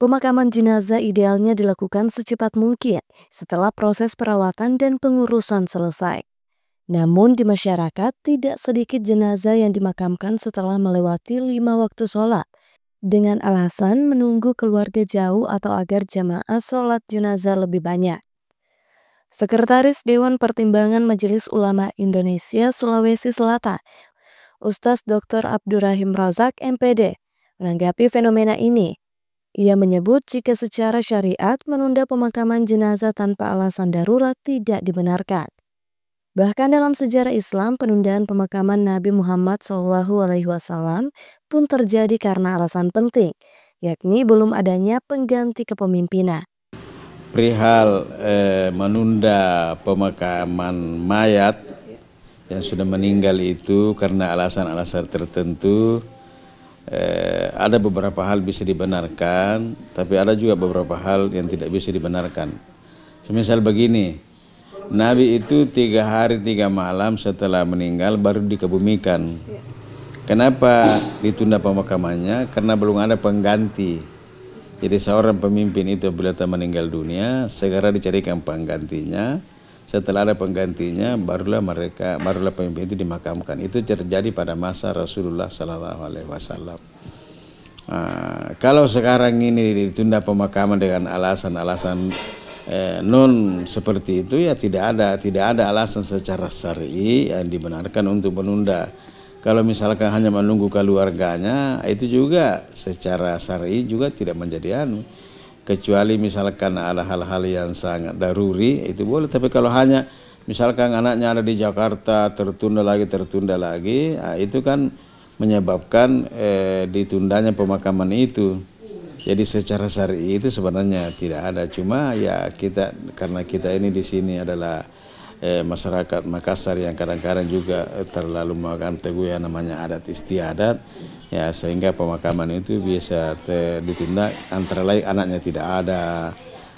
Pemakaman jenazah idealnya dilakukan secepat mungkin setelah proses perawatan dan pengurusan selesai. Namun di masyarakat tidak sedikit jenazah yang dimakamkan setelah melewati 5 waktu sholat dengan alasan menunggu keluarga jauh atau agar jamaah sholat jenazah lebih banyak. Sekretaris Dewan Pertimbangan Majelis Ulama Indonesia Sulawesi Selatan, Ustaz Dr. Abdurrahim Razak MPD, menanggapi fenomena ini. Ia menyebut jika secara syariat menunda pemakaman jenazah tanpa alasan darurat tidak dibenarkan. Bahkan dalam sejarah Islam, penundaan pemakaman Nabi Muhammad SAW pun terjadi karena alasan penting, yakni belum adanya pengganti kepemimpinan. Perihal menunda pemakaman mayat yang sudah meninggal itu karena alasan-alasan tertentu, ada beberapa hal bisa dibenarkan, tapi ada juga beberapa hal yang tidak bisa dibenarkan. Semisal begini, Nabi itu 3 hari 3 malam setelah meninggal baru dikebumikan. Kenapa ditunda pemakamannya? Karena belum ada pengganti. Jadi seorang pemimpin itu bila telah meninggal dunia, segera dicarikan penggantinya. Setelah ada penggantinya, barulah pemimpin itu dimakamkan. Itu terjadi pada masa Rasulullah SAW. Kalau sekarang ini ditunda pemakaman dengan alasan-alasan non seperti itu, ya tidak ada alasan secara syar'i yang dibenarkan untuk menunda. Kalau misalkan hanya menunggu keluarganya, itu juga secara syar'i juga tidak menjadi kecuali misalkan ada hal-hal yang sangat daruri, itu boleh. Tapi kalau hanya misalkan anaknya ada di Jakarta, tertunda lagi, itu kan menyebabkan ditundanya pemakaman itu. Jadi secara syar'i itu sebenarnya tidak ada. Cuma ya karena kita ini di sini adalah masyarakat Makassar yang kadang-kadang juga terlalu makan teguh yang namanya adat istiadat, ya sehingga pemakaman itu bisa ditunda. Antara lain anaknya tidak ada,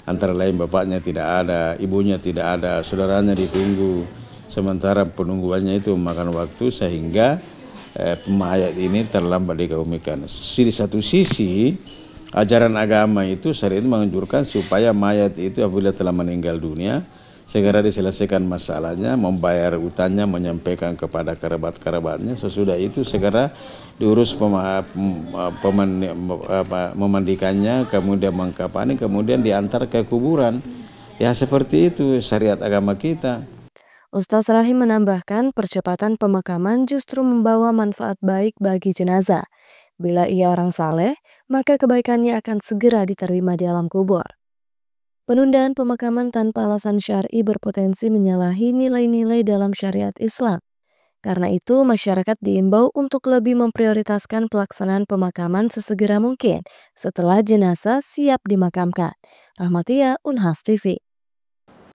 antara lain bapaknya tidak ada, ibunya tidak ada, saudaranya ditunggu. Sementara penungguannya itu memakan waktu sehingga mayat ini terlambat dikebumikan. Di satu sisi ajaran agama itu syariat menganjurkan supaya mayat itu apabila telah meninggal dunia segera diselesaikan masalahnya, membayar utangnya, menyampaikan kepada kerabat-kerabatnya. Sesudah itu segera diurus memandikannya, kemudian mengkafani, kemudian diantar ke kuburan. Ya seperti itu syariat agama kita. Ustaz Rahim menambahkan percepatan pemakaman justru membawa manfaat baik bagi jenazah. Bila ia orang saleh, maka kebaikannya akan segera diterima di alam kubur. Penundaan pemakaman tanpa alasan syar'i berpotensi menyalahi nilai-nilai dalam syariat Islam. Karena itu, masyarakat diimbau untuk lebih memprioritaskan pelaksanaan pemakaman sesegera mungkin setelah jenazah siap dimakamkan. Rahmatia, Unhas TV.